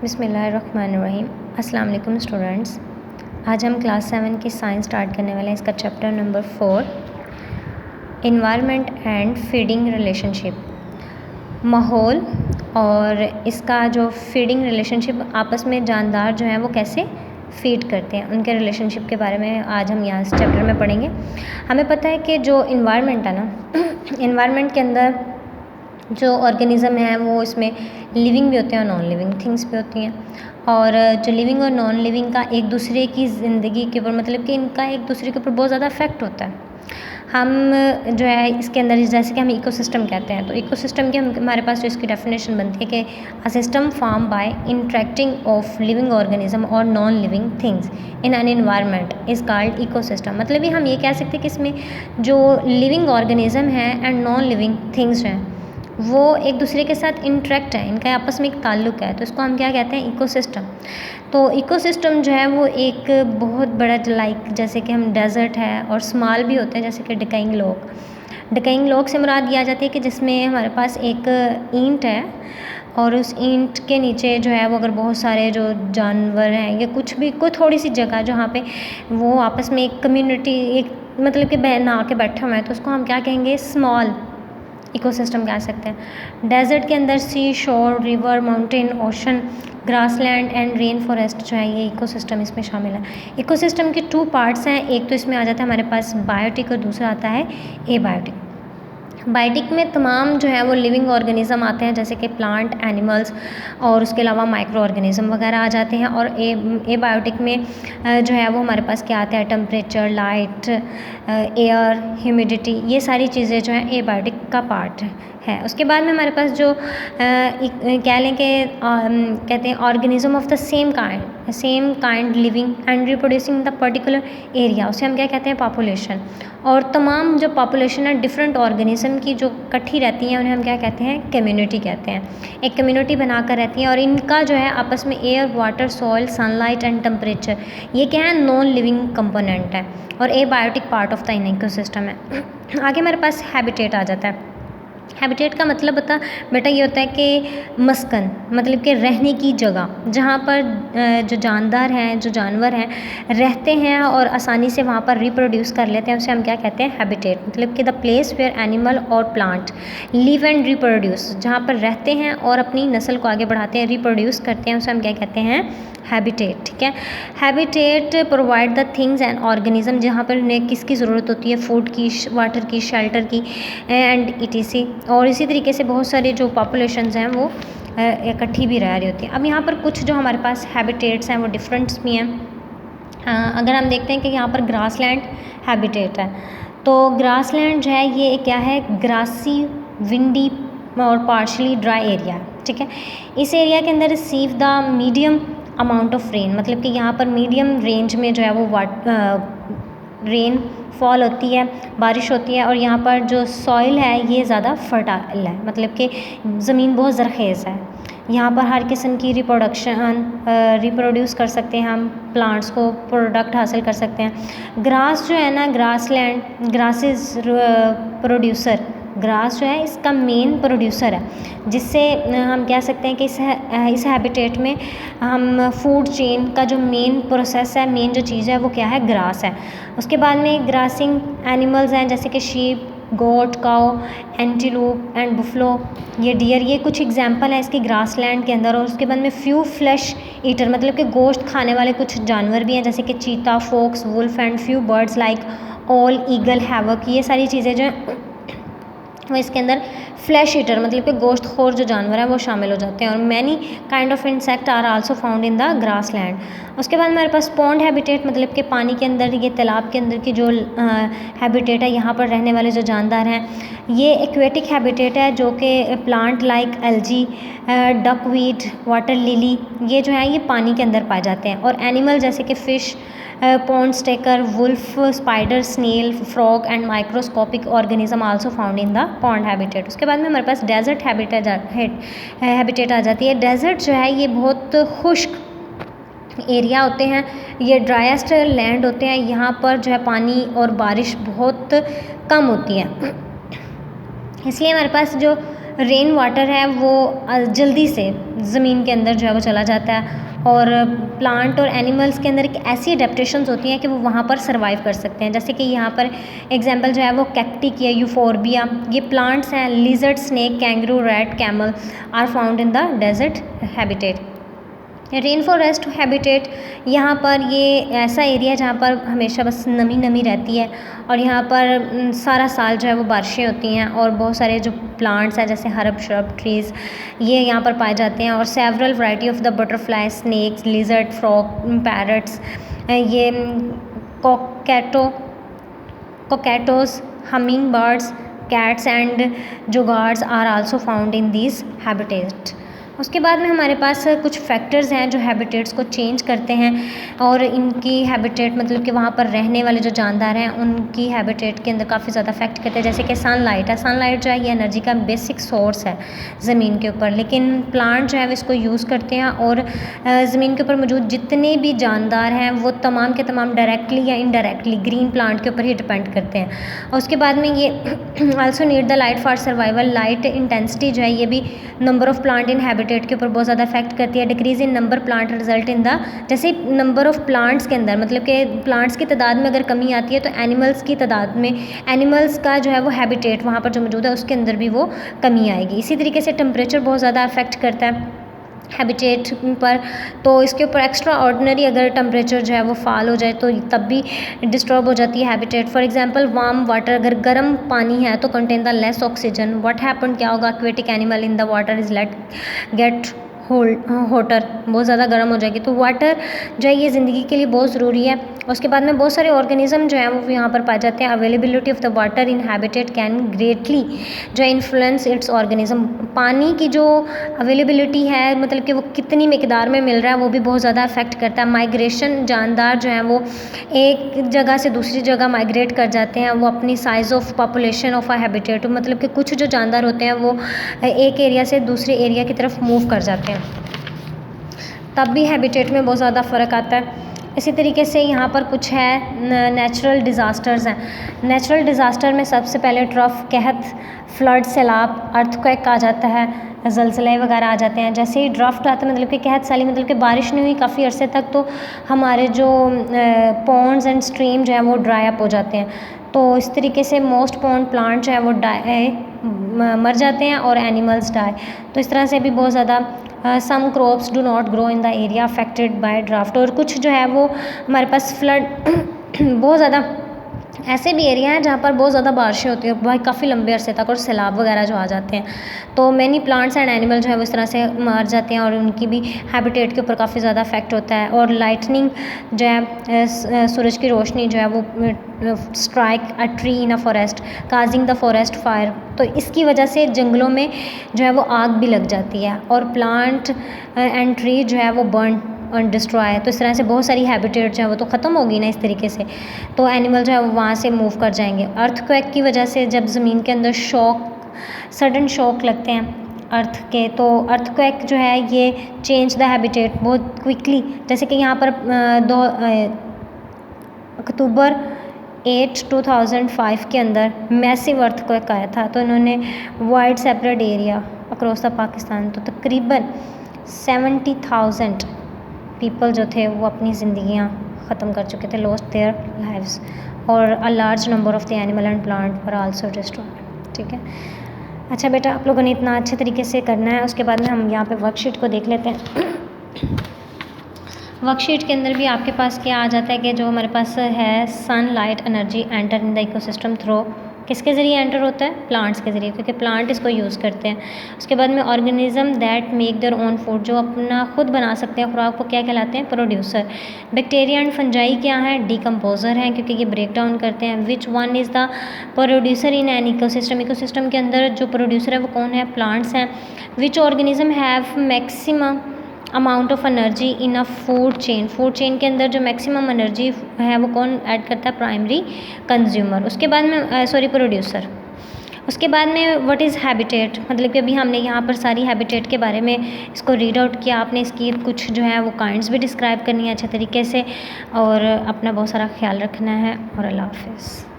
बिस्मिल्लाहिर्रहमानिर्रहीम। अस्सलाम वालेकुम स्टूडेंट्स। आज हम क्लास 7 की साइंस स्टार्ट करने वाले हैं। इसका chapter number 4 environment and feeding relationship. माहौल और इसका जो फीडिंग रिलेशनशिप, आपस में जानदार जो हैं वो कैसे फीड करते हैं, उनके रिलेशनशिप के बारे में आज हम यहाँ इस चैप्टर में पढ़ेंगे। हमें पता है कि जो इन्वायरमेंट है ना, इन्वायरमेंट के अंदर जो ऑर्गेनिज़म है वो इसमें लिविंग भी होते हैं और नॉन लिविंग थिंग्स भी होती हैं। और जो लिविंग और नॉन लिविंग का एक दूसरे की ज़िंदगी के ऊपर, मतलब कि इनका एक दूसरे के ऊपर बहुत ज़्यादा इफेक्ट होता है। हम जो है इसके अंदर, जैसे कि हम इकोसिस्टम कहते हैं, तो इकोसिस्टम की हमारे पास जो इसकी डेफिनेशन बनती है कि a system form by interacting of living organism और non living things in an environment is called ecosystem. मतलब ये हम ये कह सकते हैं कि इसमें जो लिविंग ऑर्गेनिज्म है एंड नॉन लिविंग थिंग्स हैं वो एक दूसरे के साथ इंटरेक्ट है, इनका आपस में एक ताल्लुक़ है, तो इसको हम क्या कहते हैं, इकोसिस्टम। तो इकोसिस्टम जो है वो एक बहुत बड़ा, लाइक जैसे कि हम डेजर्ट है और स्मॉल भी होते हैं, जैसे कि डिकाइंग लॉग से मुराद दिया जाती है कि जिसमें हमारे पास एक ईंट है और उस ईंट के नीचे जो है वो अगर बहुत सारे जो जानवर हैं या कुछ भी, कोई थोड़ी सी जगह जहाँ पे वो आपस में एक कम्युनिटी, एक मतलब कि बना के बैठे हुए हैं, तो उसको हम क्या कहेंगे, स्मॉल इकोसिस्टम कह सकते हैं। डेजर्ट के अंदर सी शोर, river, mountain, ocean, grassland and rain forest जो है ये इकोसिस्टम इसमें शामिल है। इकोसिस्टम के 2 पार्ट्स हैं, एक तो इसमें आ जाता है हमारे पास बायोटिक और दूसरा आता है एबायोटिक। बायोटिक में तमाम जो है वो लिविंग ऑर्गेनिज्म आते हैं, जैसे कि प्लांट, एनिमल्स और उसके अलावा माइक्रो ऑर्गेनिज्म वगैरह आ जाते हैं। और एबायोटिक में जो है वो हमारे पास क्या आता है, टेम्परेचर, लाइट, एयर, ह्यूमिडिटी, ये सारी चीज़ें जो हैं एबायोटिक का पार्ट है। उसके बाद में हमारे पास जो कह लें कि कहते हैं organism of the same kind living and reproducing the particular area, उसे हम क्या कहते हैं, पॉपुलेशन। और तमाम जो पॉपुलेशन है डिफरेंट ऑर्गेनिज्म की जो इकट्ठी रहती हैं उन्हें हम क्या कहते हैं, कम्युनिटी कहते हैं। एक कम्युनिटी बनाकर रहती हैं और इनका जो है आपस में air, water, soil, sunlight and temperature, ये क्या है, नॉन लिविंग कंपोनेंट है और abiotic part of the ecosystem है। आगे हमारे पास हैबिटेट आ जाता है। हैबिटेट का मतलब बेटा ये होता है कि मस्कन, मतलब कि रहने की जगह, जहाँ पर जो जानदार हैं, जो जानवर हैं रहते हैं और आसानी से वहाँ पर रिप्रोड्यूस कर लेते हैं, उसे हम क्या कहते हैं, हैबिटेट। मतलब कि द प्लेस वेयर एनिमल और प्लांट लिव एंड रिप्रोड्यूस, जहाँ पर रहते हैं और अपनी नस्ल को आगे बढ़ाते हैं, रिप्रोड्यूस करते हैं, उसे हम क्या कहते हैं, हैबिटेट। ठीक है। Habitat provide the things and organism, जहाँ पर उन्हें किसकी ज़रूरत होती है, फूड की, वाटर की, शेल्टर की एंड ईटीसी। और इसी तरीके से बहुत सारे जो पॉपुलेशंस हैं वो इकट्ठी भी रह रही होती हैं। अब यहाँ पर कुछ जो हमारे पास हैबिटेट्स हैं वो डिफरेंट्स भी हैं। अगर हम देखते हैं कि यहाँ पर ग्रासलैंड हैबिटेट है, तो ग्रासलैंड जो है ये क्या है, ग्रासी, विंडी और पार्शली ड्राई एरिया है। ठीक है। इस एरिया के अंदर receive the medium amount of rain, मतलब कि यहाँ पर मीडियम रेंज में जो है वो रेन फॉल होती है, बारिश होती है। और यहाँ पर जो सॉइल है ये ज़्यादा फर्टाइल है, मतलब कि ज़मीन बहुत ज़रखेज़ है। यहाँ पर हर किस्म की रिप्रोड्यूस कर सकते हैं, हम प्लांट्स को प्रोडक्ट हासिल कर सकते हैं। ग्रास जो है ना, ग्रासलैंड, ग्रासेस प्रोड्यूसर, ग्रास जो है इसका मेन प्रोड्यूसर है, जिससे हम कह सकते हैं कि इस हैबिटेट में हम फूड चेन का जो मेन प्रोसेस है, मेन जो चीज़ है वो क्या है, ग्रास है। उसके बाद में ग्रासिंग एनिमल्स हैं, जैसे कि sheep, goat, cow, antelope and buffalo, ये डियर, ये कुछ एग्जांपल है इसके ग्रासलैंड के अंदर। और उसके बाद में फ्यू फ्लैश ईटर, मतलब कि गोश्त खाने वाले कुछ जानवर भी हैं, जैसे कि चीता, fox, wolf and few birds like owl, eagle, hawk, ये सारी चीज़ें जो हैं वो इसके अंदर फ्लैश ईटर, मतलब कि गोश्त खोर जो जानवर हैं वो शामिल हो जाते हैं। और many kind of insect are also found in the grassland. उसके बाद हमारे पास पॉन्ड हैबिटेट, मतलब कि पानी के अंदर, ये तालाब के अंदर की जो हैबिटेट है, यहाँ पर रहने वाले जो जानदार हैं, ये एक्वेटिक हैबिटेट है, जो कि plant like algae, duckweed, water lily, ये जो है ये पानी के अंदर पाए जाते हैं। और एनिमल जैसे कि fish, pond skater, wolf, spider, snail, frog and microscopic organism also found in the pond habitat. उसके बाद में हमारे पास डेजर्ट हैबिटेट आ जाती है। डेजर्ट जो है ये बहुत खुश्क एरिया होते हैं, ये ड्राइस्ट लैंड होते हैं, यहाँ पर जो है पानी और बारिश बहुत कम होती है, इसलिए हमारे पास जो रेन वाटर है वो जल्दी से ज़मीन के अंदर जो है वो चला जाता है, और प्लांट और एनिमल्स के अंदर एक ऐसी अडेप्टेशंस होती हैं कि वो वहाँ पर सर्वाइव कर सकते हैं। जैसे कि यहाँ पर एग्जांपल जो है वो कैक्टी की है, यूफोर्बिया। ये प्लांट्स हैं, lizard, snake, kangaroo, rat, camel are found in the desert habitat. Rain forest habitat, यहाँ पर ये ऐसा एरिया है जहाँ पर हमेशा बस नमी नमी रहती है, और यहाँ पर सारा साल जो है वो बारिशें होती हैं, और बहुत सारे जो प्लांट्स हैं जैसे हर्ब, श्रब, ट्रीज़, ये यहाँ पर पाए जाते हैं। और several variety of the butterfly, snakes, lizard, frog, parrots, ये cockatoos, humming birds, cats and jaguars are also found in these habitat. उसके बाद में हमारे पास कुछ फैक्टर्स हैं जो हैबिटेट्स को चेंज करते हैं, और इनकी हैबिटेट मतलब कि वहाँ पर रहने वाले जो जानदार हैं उनकी हैबिटेट के अंदर काफ़ी ज़्यादा अफेक्ट करते हैं। जैसे कि सनलाइट है, सनलाइट जो है ये एनर्जी का बेसिक सोर्स है ज़मीन के ऊपर, लेकिन प्लांट जो है वो इसको यूज़ करते हैं, और ज़मीन के ऊपर मौजूद जितने भी जानदार हैं वो तमाम के तमाम डायरेक्टली या इनडायरेक्टली ग्रीन प्लांट के ऊपर ही डिपेंड करते हैं। और उसके बाद में ये also need the light for survival. Light intensity जो है ये भी number of plant in habitat के ऊपर बहुत ज़्यादा इफेक्ट करती है। Decrease in number plant result in the, जैसे नंबर ऑफ प्लांट्स के अंदर मतलब कि प्लांट्स की तादाद में अगर कमी आती है तो एनिमल्स की तादाद में, एनिमल्स का जो है वो हैबिटेट वहाँ पर जो मौजूद है उसके अंदर भी वो कमी आएगी। इसी तरीके से टेम्परेचर बहुत ज़्यादा अफेक्ट करता है हैबिटेट पर, तो इसके ऊपर एक्स्ट्रा ऑर्डिनरी अगर टेम्परेचर जो है वो फॉल हो जाए तो तब भी डिस्टर्ब हो जाती है habitat. For example warm water, अगर गर्म पानी है तो contain the less oxygen, what happen, क्या होगा, aquatic animal in the water is let get voter, बहुत ज़्यादा गर्म हो जाएगी। तो वाटर जो है ये ज़िंदगी के लिए बहुत ज़रूरी है। उसके बाद में बहुत सारे ऑर्गेनिज्म जो हैं वो यहाँ पर पाए जाते हैं। Availability of the water in habitat can greatly जो इन्फ्लुएंस इट्स ऑर्गेनिज्म, पानी की जो अवेलेबिलिटी है मतलब कि वो कितनी मिकदार में मिल रहा है वो भी बहुत ज़्यादा अफेक्ट करता है। माइग्रेशन, जानदार जो हैं वो एक जगह से दूसरी जगह माइग्रेट कर जाते हैं, वो अपनी size of population of a habitat, मतलब कि कुछ जो जानदार होते हैं वो एक एरिया से दूसरे एरिया की तरफ मूव कर जाते हैं, तब भी हैबिटेट में बहुत ज़्यादा फ़र्क आता है। इसी तरीके से यहाँ पर कुछ है नेचुरल डिज़ास्टर्स हैं। नेचुरल डिज़ास्टर में सबसे पहले ट्रफ, कहत, फ्लड, सैलाब, अर्थक्वेक आ जाता है, ज़लज़ले वगैरह आ जाते हैं। जैसे ही ड्राफ्ट आता है मतलब कि कहत साली मतलब कि बारिश नहीं हुई काफ़ी अरसे तक, तो हमारे जो पॉन्ड्स एंड स्ट्रीम जो है वो ड्राई अप हो जाते हैं। तो इस तरीके से मोस्ट पॉन्ड प्लांट जो है वो मर जाते हैं और एनिमल्स डाई। तो इस तरह से भी बहुत ज़्यादा some crops do not grow in the area affected by drought, और कुछ जो है वो हमारे पास फ्लड बहुत ज़्यादा ऐसे भी एरिया हैं जहाँ पर बहुत ज़्यादा बारिशें होती हैं भाई काफ़ी लंबे अरसे तक, और सैलाब वगैरह जो आ जाते हैं, तो मैनी प्लांट्स एंड एनिमल जो है वो इस तरह से मर जाते हैं और उनकी भी हैबिटेट के ऊपर काफ़ी ज़्यादा इफेक्ट होता है। और लाइटनिंग जो है सूरज की रोशनी जो है वो strike a tree in a forest causing the forest fire, तो इसकी वजह से जंगलों में जो है वो आग भी लग जाती है, और प्लांट एंड ट्री जो है वो बर्न और डिस्ट्रॉय। तो इस तरह से बहुत सारी हैबिटेट जो है वो तो ख़त्म होगी ना इस तरीके से, तो एनिमल जो है वो वहाँ से मूव कर जाएंगे। अर्थक्वेक की वजह से जब ज़मीन के अंदर सडन शॉक लगते हैं अर्थ के, तो अर्थक्वेक जो है ये चेंज द हैबिटेट बहुत क्विकली। जैसे कि यहाँ पर अक्टूबर 8, 2005 के अंदर मैसिव अर्थक्वेक आया था, तो इन्होंने wide separate area across the Pakistan, तो तकरीबन 70,000 पीपल जो थे वो अपनी ज़िंदगियाँ ख़त्म कर चुके थे, लॉस्ट देयर लाइव्स, और a large number of the animal and plant were also destroyed. ठीक है, अच्छा बेटा आप लोगों ने इतना अच्छे तरीके से करना है। उसके बाद में हम यहाँ पे वर्कशीट को देख लेते हैं। वर्कशीट के अंदर भी आपके पास क्या आ जाता है कि जो हमारे पास है sunlight energy enter in the ecosystem through, किसके ज़रिए एंटर होता है, प्लांट्स के ज़रिए, क्योंकि प्लांट इसको यूज़ करते हैं। उसके बाद में organism that make their own food, जो अपना खुद बना सकते हैं खुराक, को क्या कहलाते हैं, प्रोड्यूसर। बैक्टीरिया एंड फंजाई क्या है, डिकम्पोजर हैं, क्योंकि ये ब्रेक डाउन करते हैं। Which one is the producer in an ecosystem, ecosystem के अंदर जो प्रोड्यूसर है वो कौन है, प्लांट्स हैं। Which organism have maximum amount of energy in a food chain, food chain के अंदर जो मैक्सिमम एनर्जी है वो कौन ऐड करता है, प्राइमरी कंज्यूमर। उसके बाद में प्रोड्यूसर। उसके बाद में व्हाट इज़ हैबिटेट, मतलब कि अभी हमने यहाँ पर सारी हैबिटेट के बारे में इसको रीड आउट किया, आपने इसकी कुछ जो है वो काइंड्स भी डिस्क्राइब करनी है अच्छे तरीके से, और अपना बहुत सारा ख्याल रखना है, और अल्लाह हाफिज़।